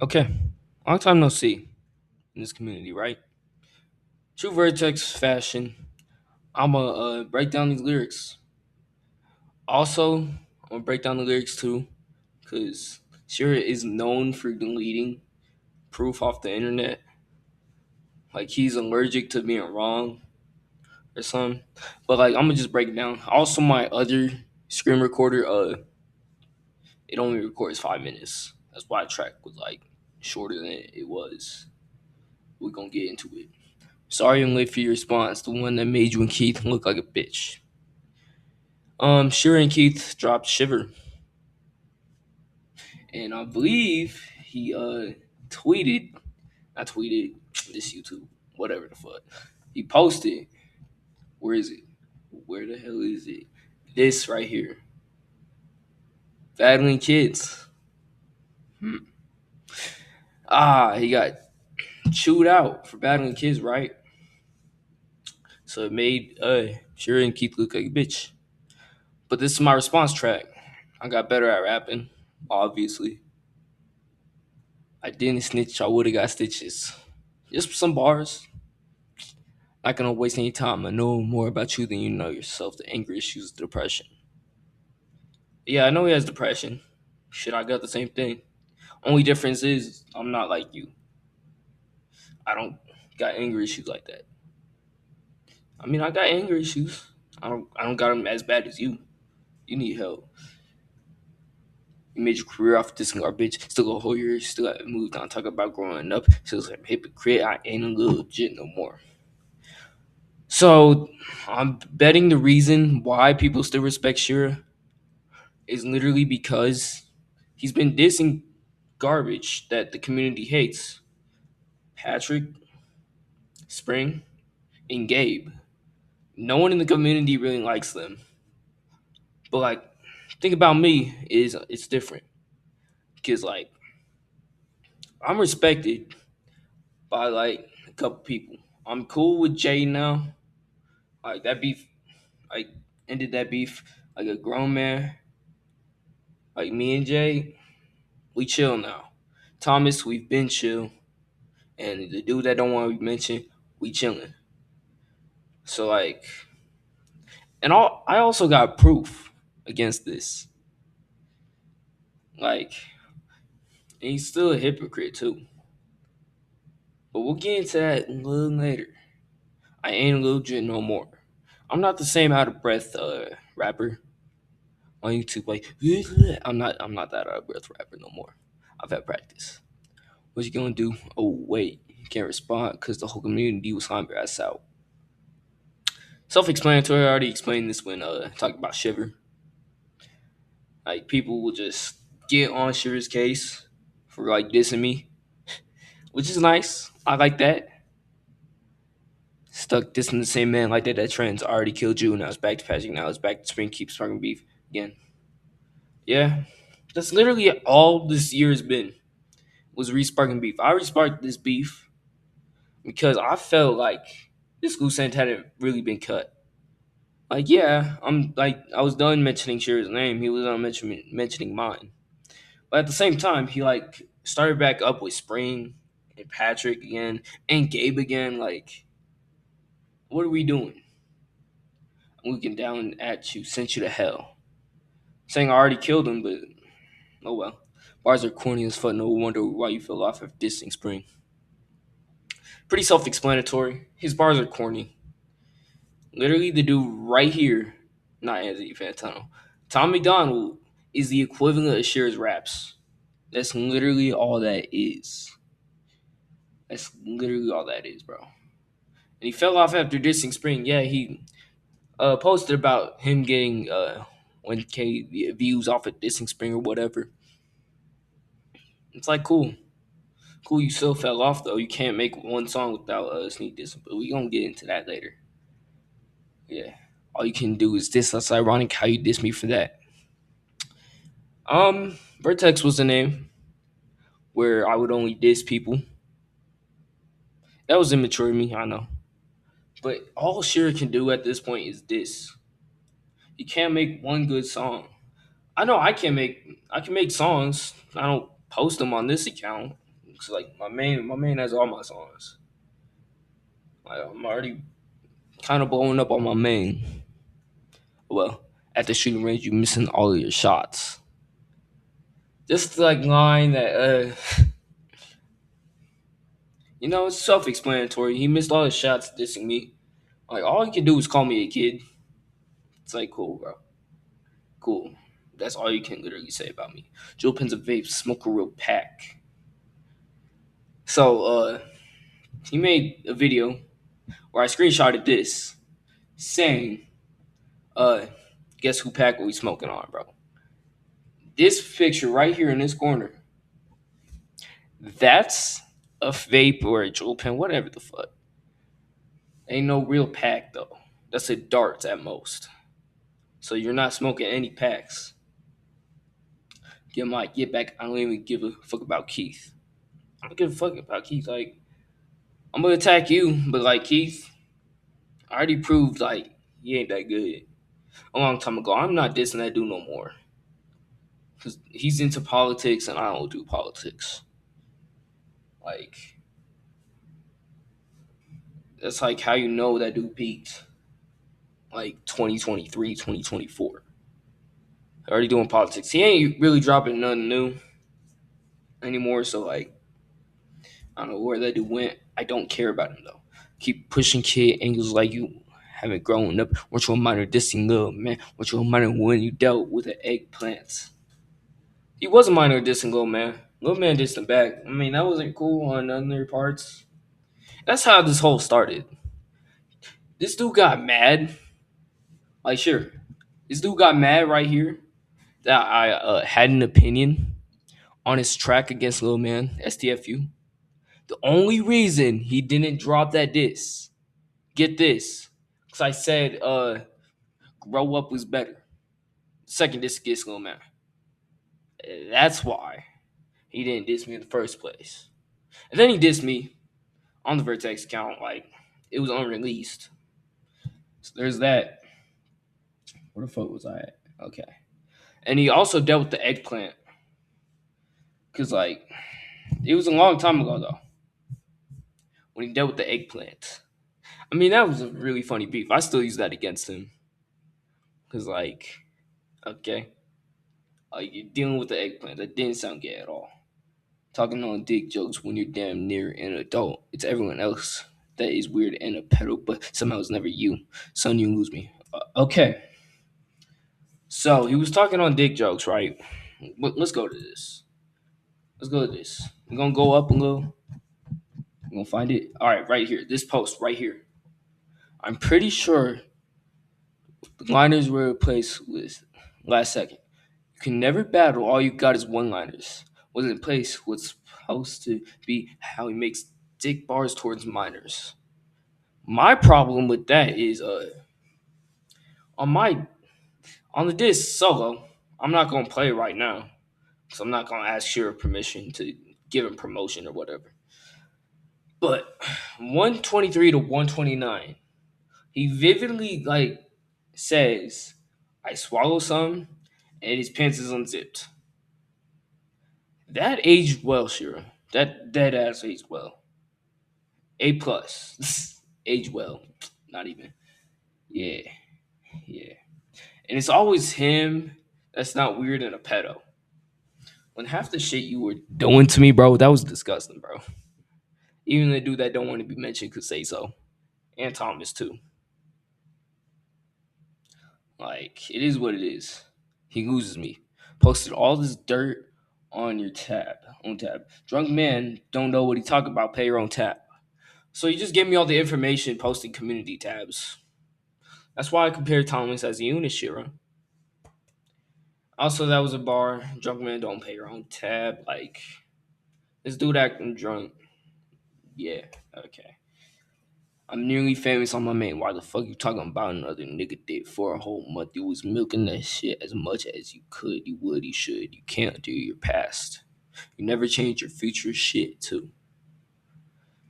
Okay, long time no see in this community, right? True Vertex fashion. I'm gonna break down these lyrics. Also, I'm gonna break down the lyrics too, because Shira is known for deleting proof off the internet. Like he's allergic to being wrong or something. But like I'm gonna just break it down. Also, my other screen recorder, it only records 5 minutes. That's why the track was like shorter than it was. We're gonna get into it. Sorry I'm late for your response. The one that made you and Keith look like a bitch. Shira and Keith dropped Shiver, and I believe he tweeted, I tweeted this YouTube, whatever the fuck. He posted. Where is it? Where the hell is it? This right here. Battling kids. Hmm. He got chewed out for battling kids, right? So it made Shira and Keith look like a bitch. But this is my response track. I got better at rapping, obviously. I didn't snitch, I would have got stitches. Just some bars. Not gonna waste any time. I know more about you than you know yourself. The anger issues, the depression. Yeah, I know he has depression. Shit, I got the same thing. Only difference is I'm not like you. I don't got anger issues like that. I mean, I got anger issues. I don't got them as bad as you. You need help. You made your career off this garbage. Still got a whole year. Still got moved on. Talk about growing up. Still like hypocrite. I ain't a little legit no more. So I'm betting the reason why people still respect Shira is literally because he's been dissing garbage that the community hates. Patrick, Spring, and Gabe. No one in the community really likes them. But like, think about me is it's different because like I'm respected by like a couple people. I'm cool with Jay now. Like that beef, like ended that beef like a grown man. Like me and Jay, we chill now. Thomas, we've been chill, and the dude that don't want to be mentioned, we chilling. So like, I also got proof against this. Like, and he's still a hypocrite too. But we'll get into that a little later. I ain't a little jit no more. I'm not the same out of breath rapper on YouTube. Like I'm not that out of breath rapper no more. I've had practice. What you gonna do? Oh wait, you can't respond because the whole community was hungry. That's out. Self-explanatory. I already explained this when talking about Shiver. Like people will just get on Shiver's case for like dissing me, which is nice. I like that. Stuck dissing the same man like that. That trend's already killed you. Now it's back to patching. Now it's back to spring. Keep sparking beef again. Yeah, that's literally all this year has been was resparking beef. I resparked this beef because I felt like this loose end hadn't really been cut. Like, yeah, I'm like I was done mentioning Shira's name. He was on mentioning mine. But at the same time, he like started back up with Spring and Patrick again and Gabe again. Like, what are we doing? I'm looking down at you, sent you to hell. Saying I already killed him, but oh well. Bars are corny as fuck. No wonder why you fell off after dissing Spring. Pretty self-explanatory. His bars are corny. Literally, the dude right here, not Anthony Fantano, Tom McDonald is the equivalent of Shira's raps. That's literally all that is. That's literally all that is, bro. And he fell off after dissing Spring. Yeah, he posted about him getting 1K views off of dissing Spring or whatever. It's like cool. Cool, you still fell off though. You can't make one song without sneak dissing, but we gonna get into that later. Yeah. All you can do is diss. That's ironic how you diss me for that. Vertex was the name where I would only diss people. That was immature of me, I know. But all Shira can do at this point is diss. You can't make one good song. I know I can make songs. I don't post them on this account. Cause like my main has all my songs. Like, I'm already kind of blowing up on my main. Well, at the shooting range, you missing all of your shots. Just like line that it's self-explanatory. He missed all his shots dissing me. Like all he can do is call me a kid. It's like cool, bro. Cool. That's all you can literally say about me. Joe Pins a vape, smoke a real pack. So he made a video where I screenshotted this saying, uh, guess who pack are we smoking on, bro? This picture right here in this corner, that's a vape or a jewel pen, whatever the fuck. Ain't no real pack though. That's a darts at most. So you're not smoking any packs. Get back. I don't even give a fuck about Keith. I don't give a fuck about Keith. Like, I'm gonna attack you, but like Keith, I already proved like he ain't that good a long time ago. I'm not dissing that dude no more. Cause he's into politics and I don't do politics. Like, that's like how you know that dude peaked. Like 2023, 2024. Already doing politics. He ain't really dropping nothing new anymore. So like, I don't know where that dude went. I don't care about him though. Keep pushing kid angles like you haven't grown up. Weren't you a minor dissing little man? Weren't you a minor when you dealt with an eggplant? He was a minor dissing little man. Little man dissed him back. I mean, that wasn't cool on other parts. That's how this whole started. This dude got mad. Like, sure. This dude got mad right here that I had an opinion on his track against Lil Man, STFU. The only reason he didn't drop that diss, get this, because I said grow up was better. Second diss against Lil Man. That's why he didn't diss me in the first place. And then he dissed me on the Vertex account, like it was unreleased. So there's that. Where the fuck was I at? Okay. And he also dealt with the eggplant. Cause like it was a long time ago though. When he dealt with the eggplant. I mean, that was a really funny beef. I still use that against him. Cause like, okay. Like you're dealing with the eggplant. That didn't sound gay at all. Talking on dick jokes when you're damn near an adult. It's everyone else that is weird and a pedo, but somehow it's never you. Son, you lose me. Okay. So he was talking on dick jokes, right? Let's go to this. Let's go to this. We're gonna go up a little. We're gonna find it. All right, right here. This post right here. I'm pretty sure the liners were replaced with last second. You can never battle. All you got is one-liners. Wasn't in place. What's supposed to be how he makes dick bars towards minors. My problem with that is on my on the disc solo. I'm not gonna play right now. So I'm not gonna ask Shira permission to give him promotion or whatever. But 123 to 129, he vividly like says, "I swallow some, and his pants is unzipped." That aged well, Shira. That dead ass aged well. A plus, aged well. Not even. Yeah, yeah. And it's always him. That's not weird and a pedo. When half the shit you were doing to me, bro, that was disgusting, bro. Even the dude that don't want to be mentioned could say so. And Thomas too. Like, it is what it is. He loses me. Posted all this dirt on your tab. On tab. Drunk man don't know what he talk about, pay your own tab. So you just gave me all the information posting community tabs. That's why I compared Thomas as a unit, Shira. Also, that was a bar. Drunk man don't pay your own tab. Like, this dude acting drunk. Yeah, okay. I'm nearly famous on my main. Why the fuck you talking about another nigga dick for a whole month? You was milking that shit as much as you could. You would, you should. You can't do your past. You never change your future shit too.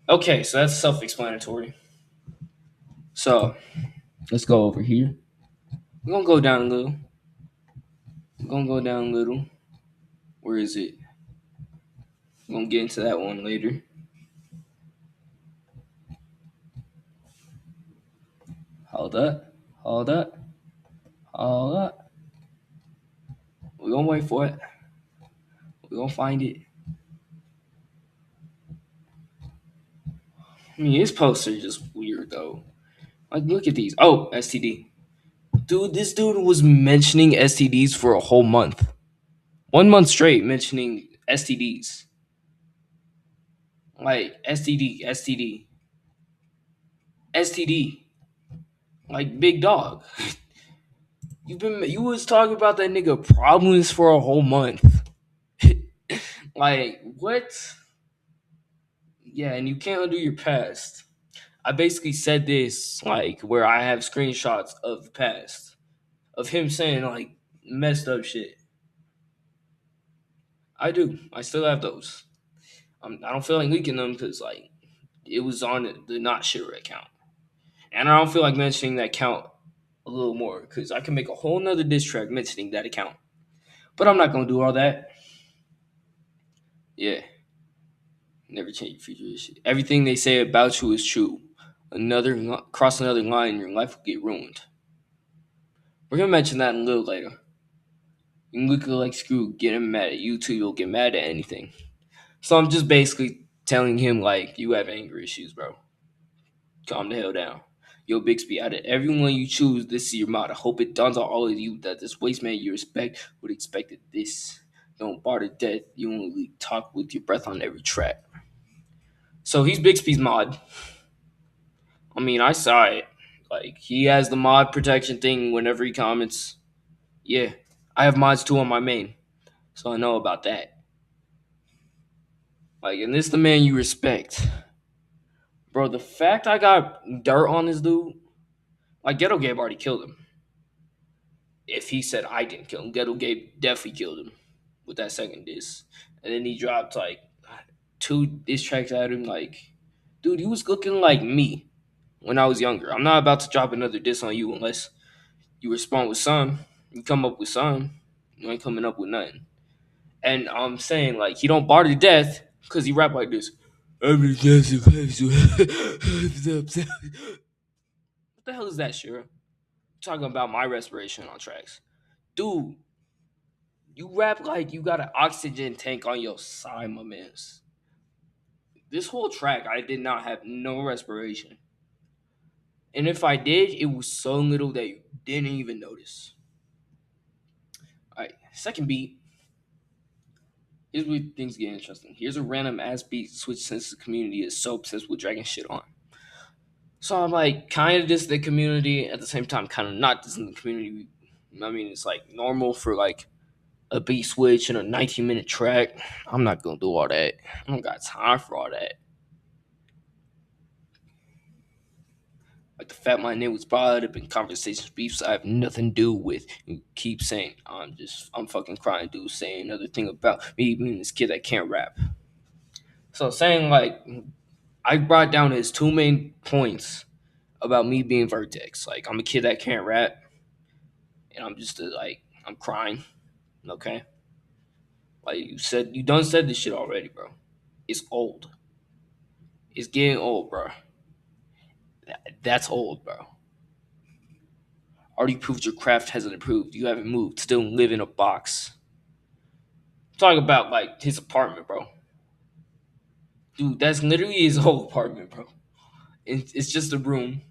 Okay, so that's self-explanatory. So let's go over here. We're gonna go down a little. We're gonna go down a little. Where is it? We're gonna get into that one later. Hold up. Hold up. Hold up. We're gonna wait for it. We're gonna find it. I mean, his posts are just weird though. Like, look at these. Oh, STD. Dude, this dude was mentioning STDs for a whole month. 1 month straight mentioning STDs. Like, STD, STD, STD. Like, big dog. You was talking about that nigga problems for a whole month. Like, what? Yeah, and you can't undo your past. I basically said this, like, where I have screenshots of the past of him saying, like, messed up shit. I do. I still have those. I don't feel like leaking them because, like, it was on the not share account. And I don't feel like mentioning that account a little more because I can make a whole nother diss track mentioning that account. But I'm not going to do all that. Yeah. Never change your future shit. Everything they say about you is true. Cross another line, your life will get ruined. We're gonna mention that a little later. You can look like screw, getting mad at you too. You'll get mad at anything. So I'm just basically telling him like you have anger issues, bro. Calm the hell down. Yo, Bixby, out of everyone you choose, this is your motto. Hope it dawns on all of you that this waste man you respect would expect this. Don't bar to death. You only talk with your breath on every track. So he's Bixby's mod. I mean, I saw it. Like, he has the mod protection thing whenever he comments. Yeah, I have mods too on my main, so I know about that. Like, and this the man you respect. Bro, the fact I got dirt on this dude, like, Ghetto Gabe already killed him. If he said I didn't kill him, Ghetto Gabe definitely killed him with that second diss. And then he dropped, like, two diss tracks at him. Like, dude, he was looking like me when I was younger. I'm not about to drop another diss on you unless you respond with some. You come up with some. You ain't coming up with nothing. And I'm saying like he don't bar to death because he rap like this. What the hell is that, Shira? Talking about my respiration on tracks. Dude, you rap like you got an oxygen tank on your side, my mans. This whole track, I did not have no respiration. And if I did, it was so little that you didn't even notice. Alright, second beat. Here's where things get interesting. Here's a random ass beat switch since the community is so obsessed with dragging shit on. So I'm like kind of dissing the community at the same time, kind of not dissing the community. I mean, it's like normal for like a beat switch and a 19-minute track. I'm not gonna do all that. I don't got time for all that. Like the fact my name was brought up in conversations beefs I have nothing to do with. You keep saying I'm fucking crying, dude. Saying another thing about me being this kid that can't rap. So saying like I brought down his two main points about me being Vertex. Like I'm a kid that can't rap, and I'm just like I'm crying. Okay, like you done said this shit already, bro. It's old. It's getting old, bro. That's old, bro. Already proved your craft hasn't improved. You haven't moved. Still live in a box. Talk about like his apartment, bro. Dude, that's literally his whole apartment, bro. It's just a room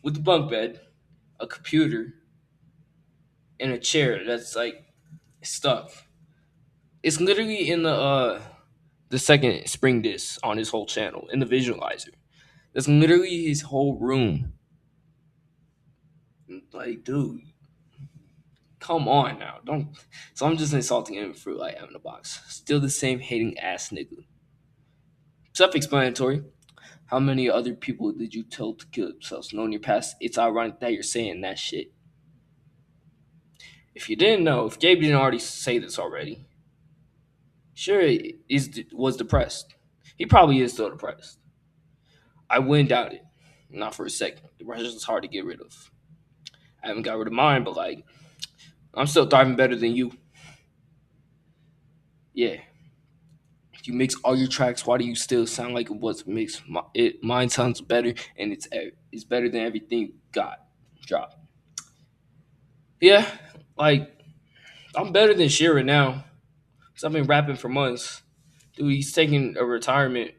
with a bunk bed, a computer, and a chair that's like stuck. It's literally in the second spring disc on his whole channel in the visualizer. That's literally his whole room. Like, dude, come on now. Don't. So I'm just insulting him for like having a box. Still the same hating ass nigga. Self-explanatory. How many other people did you tell to kill themselves? Knowing your past, it's ironic that you're saying that shit. If you didn't know, if Gabe didn't already say this already, sure was depressed. He probably is still depressed. I wouldn't doubt it. Not for a second. Depression is hard to get rid of. I haven't got rid of mine, but like I'm still thriving better than you. Yeah. You mix all your tracks. Why do you still sound like it was mixed? Mine sounds better, and it's better than everything you got. Drop. Yeah, like I'm better than Sheeran now. Cause I've been rapping for months. Dude, he's taking a retirement.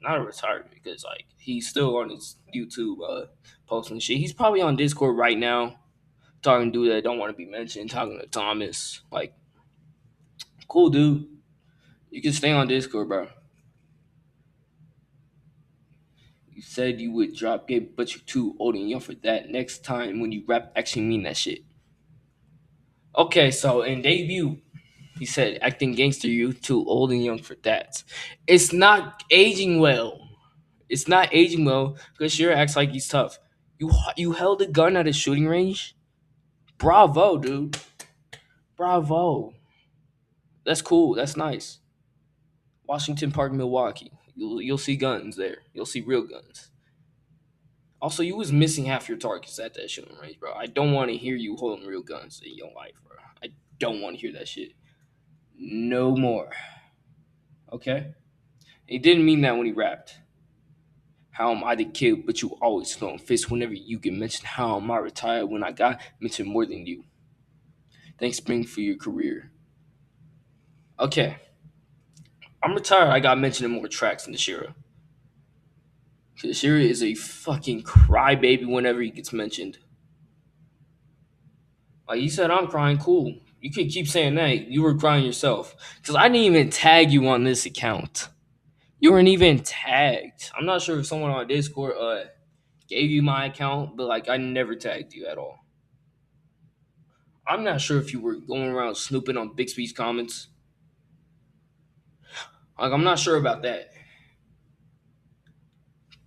Not a retirement because like he's still on his YouTube posting shit. He's probably on Discord right now talking to dude that don't want to be mentioned, talking to Thomas. Like, cool dude. You can stay on Discord, bro. You said you would drop Gabe, but you're too old and young for that. Next time when you rap, actually mean that shit. Okay, so in debut, he said, acting gangster, you too old and young for that. It's not aging well. It's not aging well because Shearer acts like he's tough. You held a gun at a shooting range? Bravo, dude. Bravo. That's cool. That's nice. Washington Park, Milwaukee. You'll see guns there. You'll see real guns. Also, you was missing half your targets at that shooting range, bro. I don't want to hear you holding real guns in your life, bro. I don't want to hear that shit. No more. Okay? He didn't mean that when he rapped. How am I the kid, but you always throwing fists whenever you get mentioned? How am I retired when I got mentioned more than you? Thanks, Spring, for your career. Okay. I'm retired. I got mentioned in more tracks than the Shira. Because Shira is a fucking crybaby whenever he gets mentioned. Like you said, I'm crying. Cool. You can keep saying that. You were crying yourself. Because I didn't even tag you on this account. You weren't even tagged. I'm not sure if someone on Discord gave you my account, but like I never tagged you at all. I'm not sure if you were going around snooping on Bixby's comments. Like I'm not sure about that.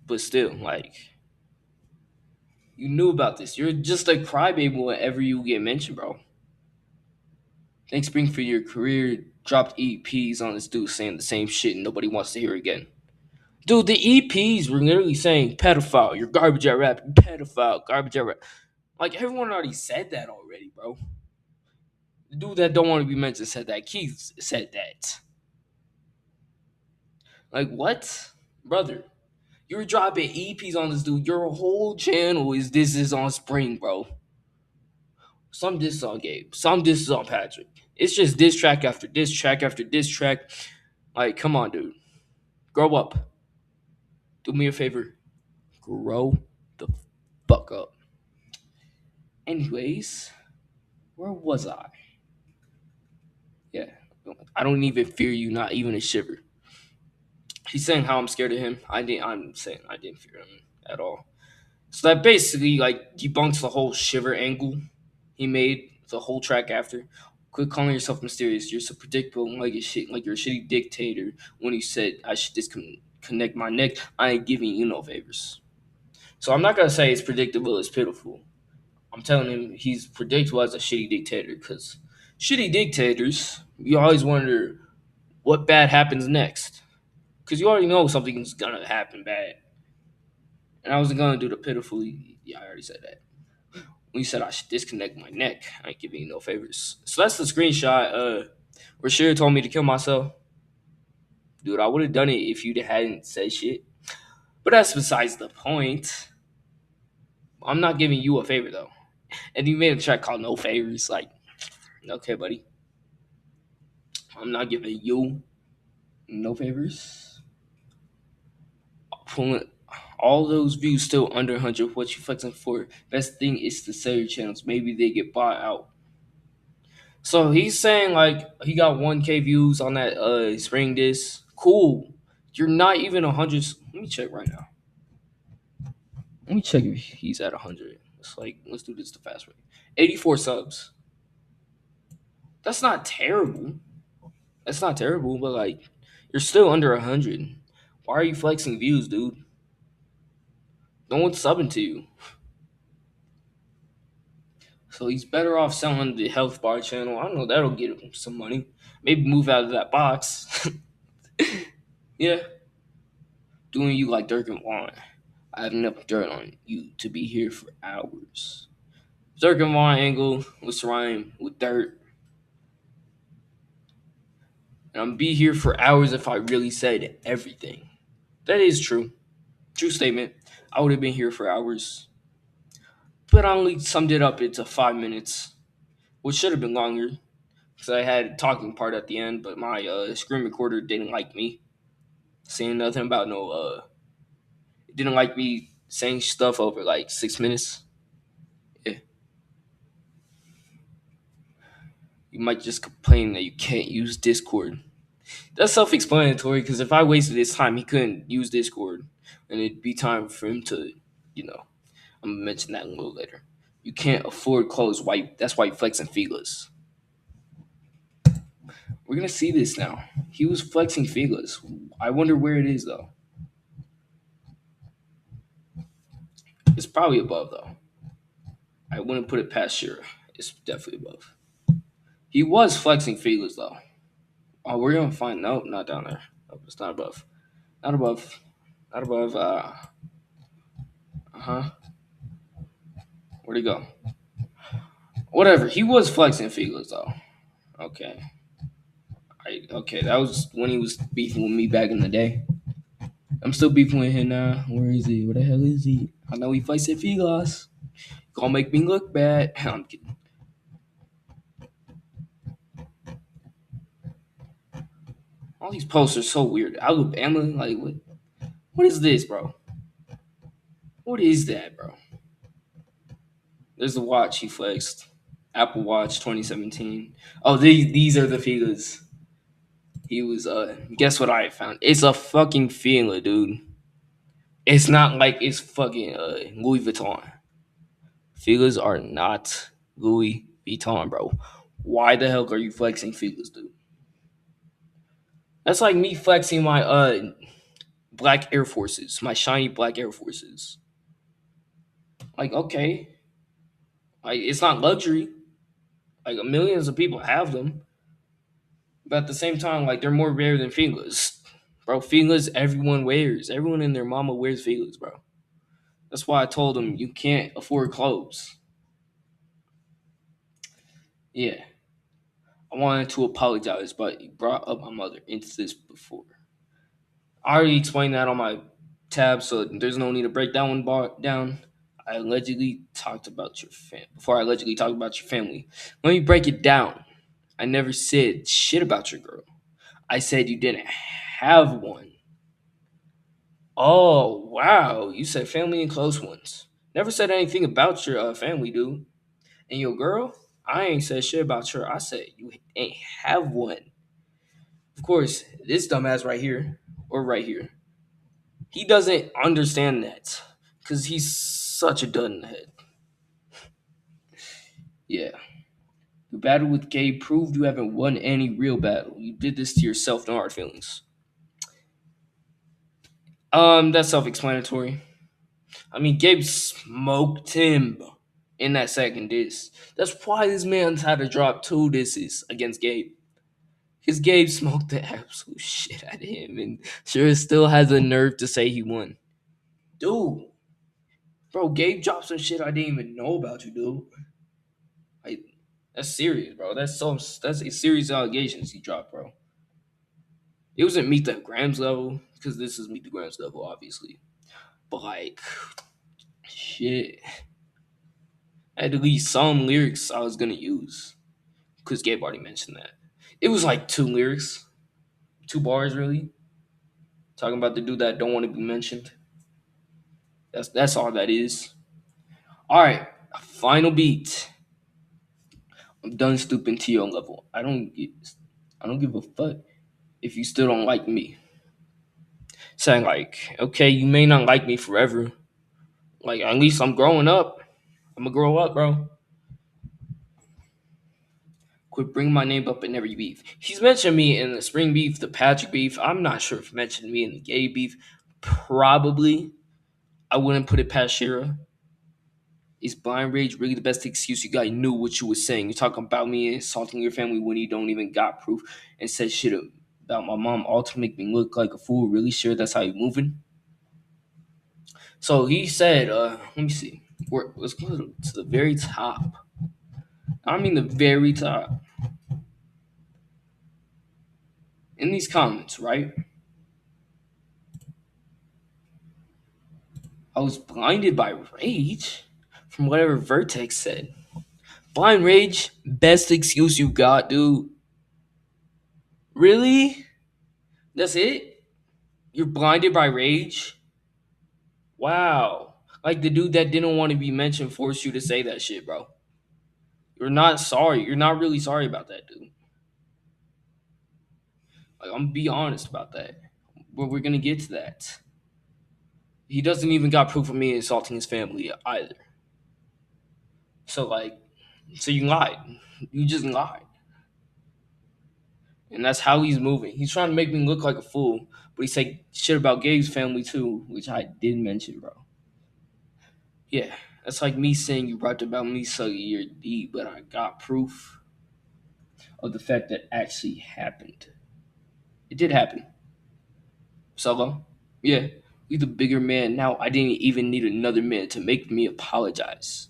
But still, like you knew about this. You're just a crybaby whenever you get mentioned, bro. Thanks, Spring, for your career. Dropped EPs on this dude saying the same shit and nobody wants to hear again. Dude, the EPs were literally saying pedophile, you're garbage at rap, pedophile, garbage at rap. Like everyone already said that already, bro. The dude that don't want to be mentioned said that. Keith said that. Like what? Brother, you're dropping EPs on this dude. Your whole channel is this is on Spring, bro. Some diss on Gabe. Some diss on Patrick. It's just diss track after diss track after diss track. Like, come on, dude. Grow up. Do me a favor. Grow the fuck up. Anyways, where was I? Yeah. I don't even fear you, not even a shiver. He's saying how I'm scared of him. I'm saying I didn't fear him at all. So that basically like debunks the whole shiver angle he made the whole track after. Quit calling yourself mysterious. You're so predictable, like a shit, like you're a shitty dictator. When you said I should disconnect my neck, I ain't giving you no favors. So I'm not gonna say it's predictable. It's pitiful. I'm telling him he's predictable as a shitty dictator because shitty dictators, you always wonder what bad happens next because you already know something's gonna happen bad. And I wasn't gonna do the pitifully. Yeah, I already said that. When you said I should disconnect my neck, I ain't giving you no favors. So that's the screenshot. Where Shearer told me to kill myself. Dude, I would have done it if you hadn't said shit. But that's besides the point. I'm not giving you a favor though. And you made a track called No Favors. Like, okay, buddy. I'm not giving you no favors. Pulling all those views still under 100. What you flexing for? Best thing is to sell your channels. Maybe they get bought out. So he's saying like he got 1K views on that spring disc. Cool. You're not even 100. Let me check right now. Let me check if he's at 100. Let's do this the fast way. 84 subs. That's not terrible. That's not terrible, but like you're still under 100. Why are you flexing views, dude? No one's subbing to you. So he's better off selling the health bar channel. I don't know, that'll get him some money. Maybe move out of that box. Yeah. Doing you like Dirk and Vaughn. I have enough dirt on you to be here for hours. Dirk and Vaughn angle was rhyme with dirt. And I'm be here for hours if I really said everything. That is true. True statement. I would have been here for hours. But I only summed it up into 5 minutes, which should have been longer. Because I had a talking part at the end, but my screen recorder didn't like me saying nothing about no it didn't like me saying stuff over like 6 minutes. Yeah. You might just complain that you can't use Discord. That's self-explanatory because if I wasted his time, he couldn't use Discord, and it'd be time for him to, you know, I'm gonna mention that a little later. You can't afford clothes. Why? That's why you flexing feelers. We're gonna see this now. He was flexing feelers. I wonder where it is though. It's probably above though. I wouldn't put it past Shira. It's definitely above. He was flexing feelers though. Oh, we're gonna find no, not down there. Oh, it's not above. Not above. Not above. Huh. Where'd he go? Whatever. He was flexing feelers though. Okay. Okay. That was when he was beefing with me back in the day. I'm still beefing with him now. Where is he? Where the hell is he? I know he flexing feelers. Gonna make me look bad. I'm kidding. All these posts are so weird. Alabama, like what? What is this, bro? What is that, bro? There's the watch he flexed. Apple Watch 2017. Oh, these are the feelers. He was guess what I found? It's a fucking feeler, dude. It's not like it's fucking Louis Vuitton. Feelers are not Louis Vuitton, bro. Why the hell are you flexing feelers, dude? That's like me flexing my black Air Forces, my shiny black Air Forces. Like, okay. Like it's not luxury. Like millions of people have them. But at the same time, like they're more rare than feelers. Bro, feelers everyone wears. Everyone and their mama wears feelers, bro. That's why I told him you can't afford clothes. Yeah. I wanted to apologize, but he brought up my mother into this before. I already explained that on my tab, so there's no need to break that one bar down. I allegedly talked about your before I allegedly talked about your family. Let me break it down. I never said shit about your girl. I said you didn't have one. Oh wow, you said family and close ones. Never said anything about your family, dude. And your girl, I ain't said shit about her. I said you ain't have one. Of course, this dumbass right here, or right here, he doesn't understand that because he's such a dud in the head. Yeah. The battle with Gabe proved you haven't won any real battle. You did this to yourself, no hard feelings. That's self-explanatory. I mean, Gabe smoked him in that second diss. That's why this man's had to drop two disses against Gabe. Because Gabe smoked the absolute shit out of him and sure still has the nerve to say he won. Dude, bro, Gabe dropped some shit I didn't even know about you, dude. Like, that's serious, bro. That's a serious allegations he dropped, bro. It wasn't Meet the Grams level, because this is Meet the Grams level, obviously. But like, shit. I had to leave some lyrics I was gonna use. Because Gabe already mentioned that. It was like two lyrics. Two bars really. Talking about the dude that don't want to be mentioned. That's all that is. Alright. Final beat. I'm done stooping to your level. I don't give a fuck if you still don't like me. Saying like, okay, you may not like me forever. Like at least I'm growing up. I'm gonna grow up, bro. Quit bringing my name up in every beef. He's mentioned me in the spring beef, the Patrick beef. I'm not sure if he mentioned me in the gay beef. Probably. I wouldn't put it past Shira. Is blind rage really the best excuse you got? You knew what you were saying. You're talking about me insulting your family when you don't even got proof and said shit about my mom all to make me look like a fool. Really sure that's how you moving? So he said, let me see. Let's go to the very top. I mean the very top. In these comments, right? I was blinded by rage from whatever Vertex said. Blind rage, best excuse you got, dude. Really? That's it? You're blinded by rage? Wow. Like the dude that didn't want to be mentioned forced you to say that shit, bro. You're not sorry. You're not really sorry about that, dude. Like, I'm gonna be honest about that. But we're gonna get to that. He doesn't even got proof of me insulting his family either. So like, so you lied. You just lied. And that's how he's moving. He's trying to make me look like a fool, but he said shit about Gabe's family too, which I did mention, bro. Yeah, that's like me saying you rapped about me sucking your D, but I got proof of the fact that actually happened. It did happen. Solo, yeah, you the bigger man now. I didn't even need another man to make me apologize.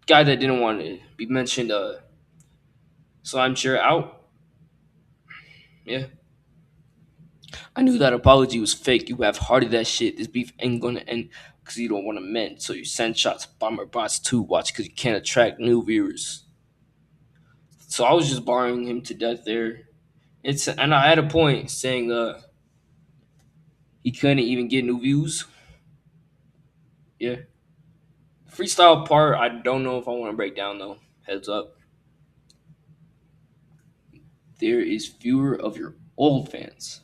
Guy that didn't want to be mentioned, slime chair out. Yeah, I knew that apology was fake. You have hearted that shit. This beef ain't gonna end because you don't want to mend. So you send shots, bomber bots to watch because you can't attract new viewers. So I was just barring him to death there. It's and I had a point saying he couldn't even get new views. Yeah, freestyle part I don't know if I want to break down though. Heads up, there is fewer of your old fans.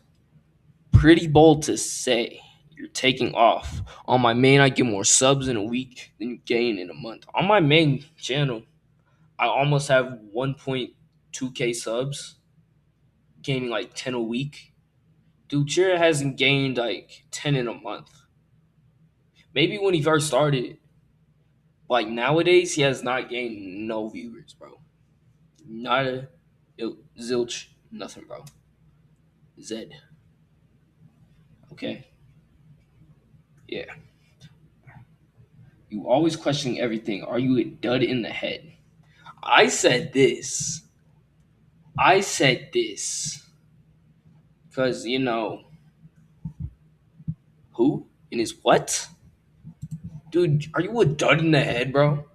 Pretty bold to say. You're taking off. On my main, I get more subs in a week than you gain in a month. On my main channel, I almost have 1.2K subs, gaining like 10 a week. Dude, Chira hasn't gained like 10 in a month. Maybe when he first started, like nowadays, he has not gained no viewers, bro. Not a zilch, nothing, bro. Zed. Okay? Yeah. You always questioning everything. Are you a dud in the head? I said this. I said this. Because, who? And his what? Dude, are you a dud in the head, bro?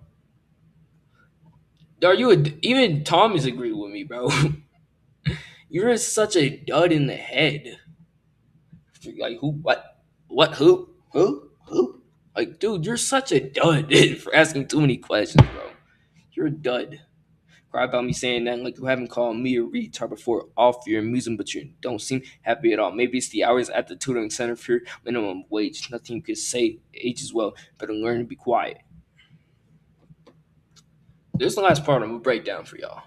Are you a. Even Thomas agreed with me, bro. You're such a dud in the head. Like, who? What? What? Who? Who? Who? Like, dude, you're such a dud for asking too many questions, bro. You're a dud. Cry about me saying that like you haven't called me a retard before off your amusement, but you don't seem happy at all. Maybe it's the hours at the tutoring center for minimum wage. Nothing you could say age as well. Better learn to be quiet. This is the last part I'm gonna break down for y'all.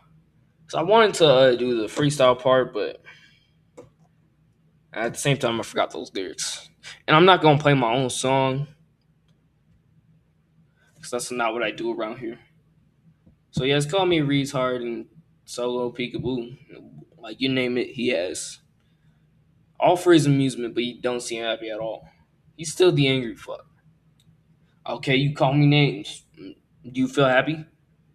So I wanted to do the freestyle part, but at the same time I forgot those lyrics. And I'm not gonna play my own song because that's not what I do around here. So he has called me retard and solo peekaboo. Like you name it, he has. All for his amusement, but he don't seem happy at all. He's still the angry fuck. Okay, you call me names. Do you feel happy?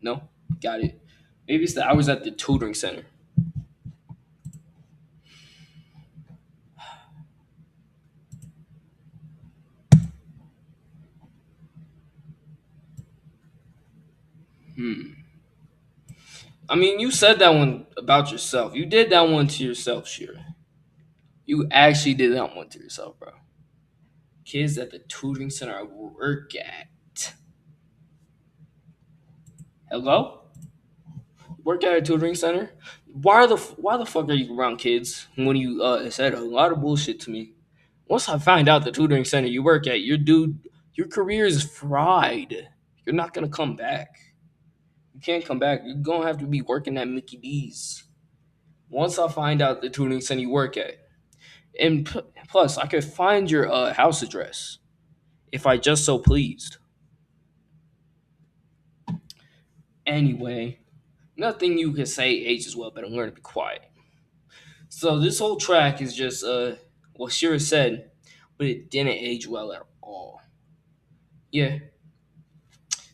No? Got it. Maybe it's the hours at the tutoring center. Hmm. I mean, you said that one about yourself. You did that one to yourself, Shira. You actually did that one to yourself, bro. Kids at the tutoring center I work at. Hello? Work at a tutoring center? Why the fuck are you around kids when you said a lot of bullshit to me? Once I find out the tutoring center you work at, your career is fried. You're not gonna come back. You can't come back. You're gonna have to be working at Mickey D's. Once I find out the tutoring center you work at, and plus I could find your house address if I just so pleased. Anyway, nothing you can say ages well, but I'm learning to be quiet. So this whole track is just what Shira said, but it didn't age well at all. Yeah,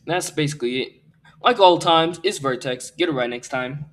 that's basically it. Like all times, it's Vertex. Get it right next time.